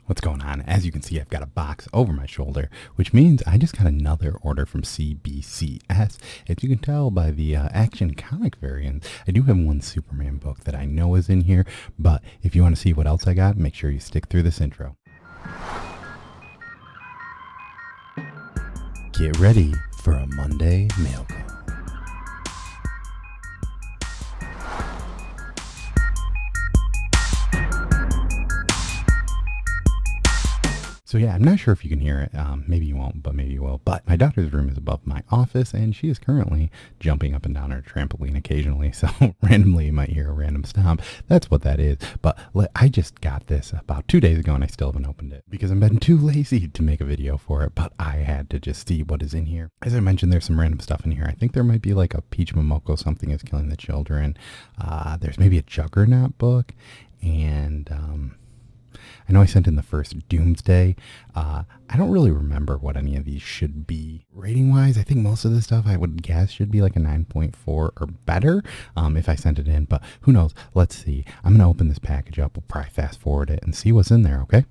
What's going on? As you can see, I've got a box over my shoulder, which means I just got another order from CBCS. As you can tell by the action comic variant, I do have one Superman book that I know is in here, but if you want to see what else I got, make sure you stick through this intro. Get ready for a Monday mail call. So yeah, I'm not sure if you can hear it. Maybe you won't, but maybe you will. But my daughter's room is above my office, and she is currently jumping up and down her trampoline occasionally. So randomly, you might hear a random stomp. That's what that is. But I just got this about 2 days ago, and I still haven't opened it because I've been too lazy to make a video for it. But I had to just see what is in here. As I mentioned, there's some random stuff in here. I think there might be like a Peach Momoko, Something is Killing the Children. There's maybe a Juggernaut book, and I know I sent in the first Doomsday. I don't really remember what any of these should be rating-wise. I think most of this stuff I would guess should be like a 9.4 or better if I sent it in, but who knows? Let's see. I'm going to open this package up. We'll probably fast forward it and see what's in there, okay?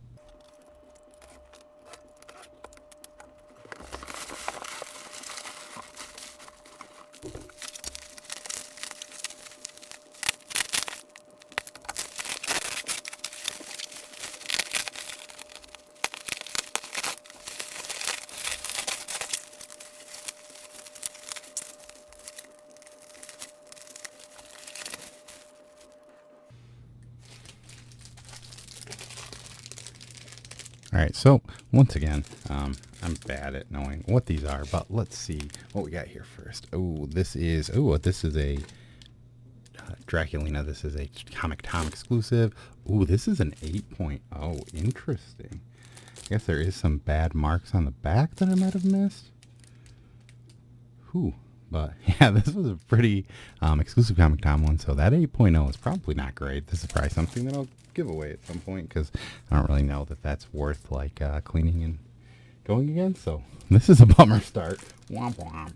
All right, so once again, I'm bad at knowing what these are, but let's see what we got here first. This is a Draculina. This is a Comic Tom exclusive. This is an 8.0. Interesting. I guess there is some bad marks on the back that I might have missed. But yeah, this was a pretty exclusive Comic Tom one, so that 8.0 is probably not great. This is probably something that I'll give away at some point because I don't really know that that's worth like cleaning and going again. So this is a bummer start. Womp womp.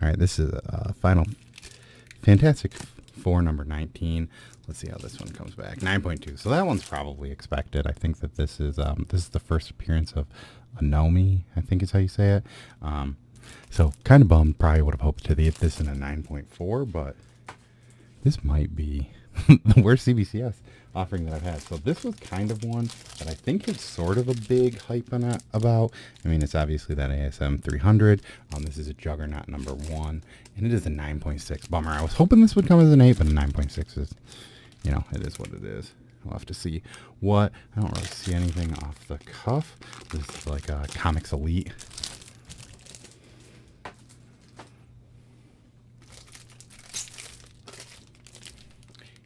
All right, this is final Fantastic Four number 19. Let's see how this one comes back. 9.2. So that one's probably expected. I think that this is the first appearance of Anomi, I think is how you say it. So kind of bummed. Probably would have hoped to get this in a 9.4, but this might be the worst CBCS offering that I've had. So this was kind of one that I think is sort of a big hype on it about. I mean, it's obviously that ASM 300. This is a Juggernaut number 1, and it is a 9.6. Bummer. I was hoping this would come as an 8, but a 9.6 is, you know, it is what it is. We'll have to see what. I don't really see anything off the cuff. This is like a Comics Elite.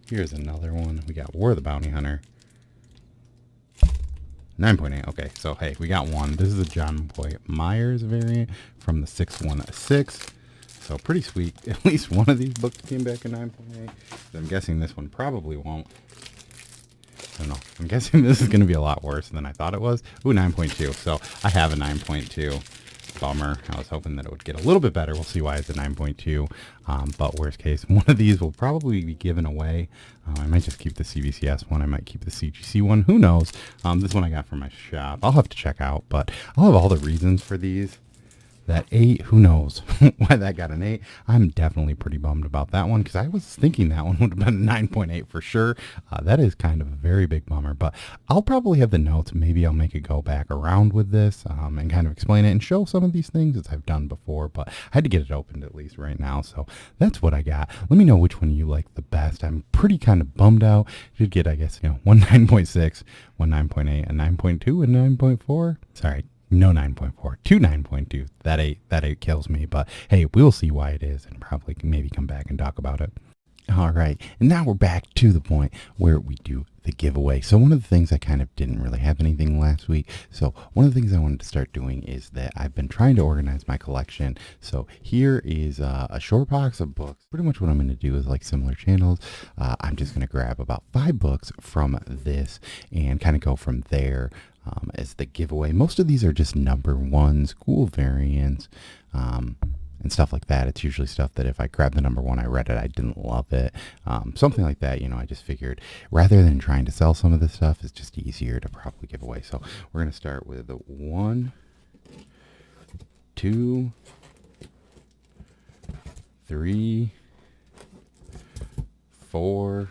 Here's another one. We got War of the Bounty Hunter. 9.8. Okay, so hey, we got one. This is a John Boy Myers variant from the 616. So pretty sweet. At least one of these books came back in 9.8. I'm guessing this one probably won't. I don't know. I'm guessing this is going to be a lot worse than I thought it was. 9.2. So I have a 9.2. Bummer. I was hoping that it would get a little bit better. We'll see why it's a 9.2. But worst case, one of these will probably be given away. I might just keep the CBCS one. I might keep the CGC one. Who knows? This one I got from my shop. I'll have to check out, but I'll have all the reasons for these. That 8, who knows why that got an 8. I'm definitely pretty bummed about that one because I was thinking that one would have been a 9.8 for sure. That is kind of a very big bummer, but I'll probably have the notes. Maybe I'll make it go back around with this and kind of explain it and show some of these things as I've done before, but I had to get it opened at least right now. So that's what I got. Let me know which one you like the best. I'm pretty kind of bummed out. Should get, I guess, one 9.6, one 9.8, a 9.2, and 9.4. Sorry. No 9.4, 2 9.2. That 8 kills me, but hey, we'll see why it is and probably maybe come back and talk about it. All right, and now we're back to the point where we do the giveaway. So one of the things I kind of didn't really have anything last week. So one of the things I wanted to start doing is that I've been trying to organize my collection. So here is a short box of books. Pretty much what I'm going to do is like similar channels. I'm just going to grab about 5 books from this and kind of go from there. As the giveaway. Most of these are just number 1s, cool variants. and stuff like that. It's usually stuff that if I grabbed the number one, I read it, I didn't love it. Something like that, I just figured rather than trying to sell some of this stuff, it's just easier to probably give away. So we're going to start with the 1, 2, 3, 4,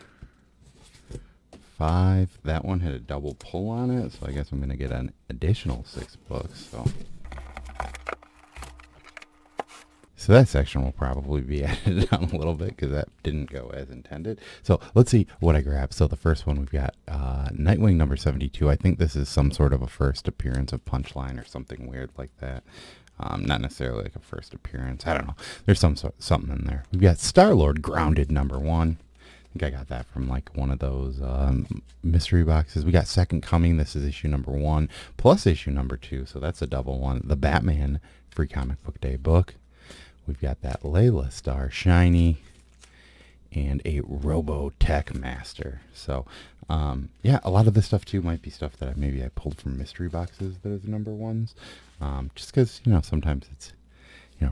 5. That one had a double pull on it, so I guess I'm going to get an additional 6 books. So that section will probably be added down a little bit because that didn't go as intended. So let's see what I grabbed. So the first one we've got Nightwing number 72. I think this is some sort of a first appearance of Punchline or something weird like that. Not necessarily like a first appearance. I don't know. There's something in there. We've got Star-Lord Grounded number 1. I think I got that from like one of those mystery boxes. We got Second Coming. This is issue number 1 plus issue number 2. So that's a double one. The Batman Free Comic Book Day book. We've got that Layla Star Shiny and a Robotech Master. So, yeah, a lot of this stuff, too, might be stuff that maybe I pulled from mystery boxes that are the number ones. Just because, sometimes it's,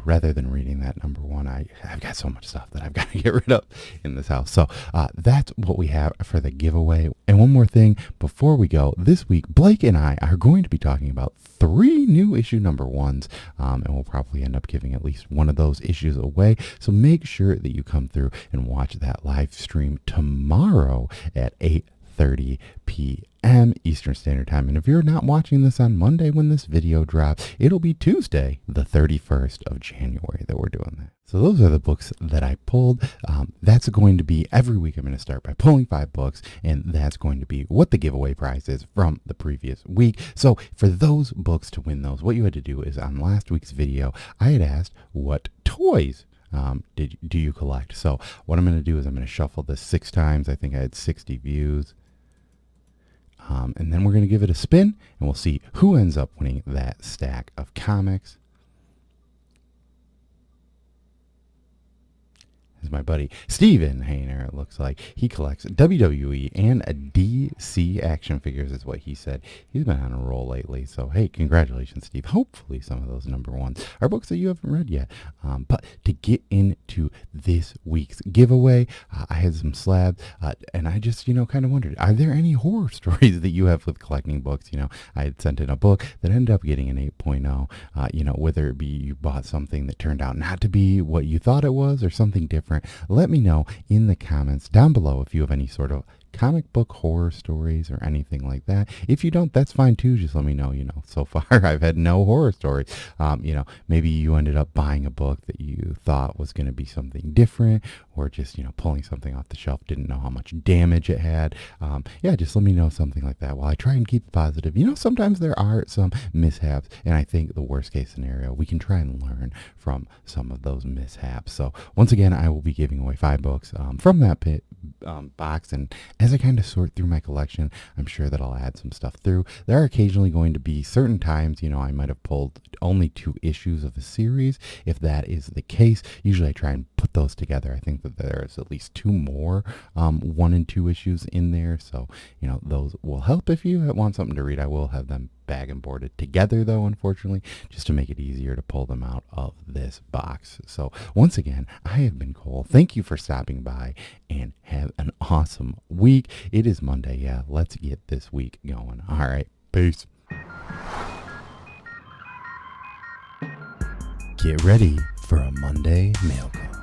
rather than reading that number one, I've got so much stuff that I've got to get rid of in this house. So that's what we have for the giveaway. And one more thing before we go, this week, Blake and I are going to be talking about 3 new issue number 1s, and we'll probably end up giving at least one of those issues away. So make sure that you come through and watch that live stream tomorrow at 8:30 p.m. Eastern Standard Time. And if you're not watching this on Monday when this video drops, it'll be Tuesday, the 31st of January that we're doing that. So those are the books that I pulled. That's going to be every week. I'm going to start by pulling 5 books, and that's going to be what the giveaway prize is from the previous week. So for those books to win those, what you had to do is on last week's video, I had asked what toys do you collect. So what I'm going to do is I'm going to shuffle this 6 times. I think I had 60 views. And then we're going to give it a spin, and we'll see who ends up winning that stack of comics. Is my buddy Steven Hayner. It looks like he collects WWE and DC action figures is what he said. He's been on a roll lately. So, hey, congratulations, Steve. Hopefully some of those number 1s are books that you haven't read yet. But to get into this week's giveaway, I had some slabs, and I just, kind of wondered, are there any horror stories that you have with collecting books? I had sent in a book that ended up getting an 8.0, whether it be you bought something that turned out not to be what you thought it was or something different. Let me know in the comments down below if you have any sort of comic book horror stories or anything like that. If you don't, that's fine too. Just let me know, so far I've had no horror stories. Maybe you ended up buying a book that you thought was going to be something different, or just, pulling something off the shelf, didn't know how much damage it had. Yeah, just let me know something like that while I try and keep it positive. Sometimes there are some mishaps, and I think the worst case scenario, we can try and learn from some of those mishaps. So once again, I will be giving away 5 books from that box, and as I kind of sort through my collection, I'm sure that I'll add some stuff through. There are occasionally going to be certain times, I might have pulled only 2 issues of a series. If that is the case, usually I try and put those together. I think that there's at least 2 more 1 and 2 issues in there. So, those will help if you want something to read. I will have them bag and boarded together though, unfortunately, just to make it easier to pull them out of this box. So once again, I have been Cole. Thank you for stopping by, and have an awesome week. It is Monday. Yeah, let's get this week going. All right, peace. Get ready for a Monday mail call.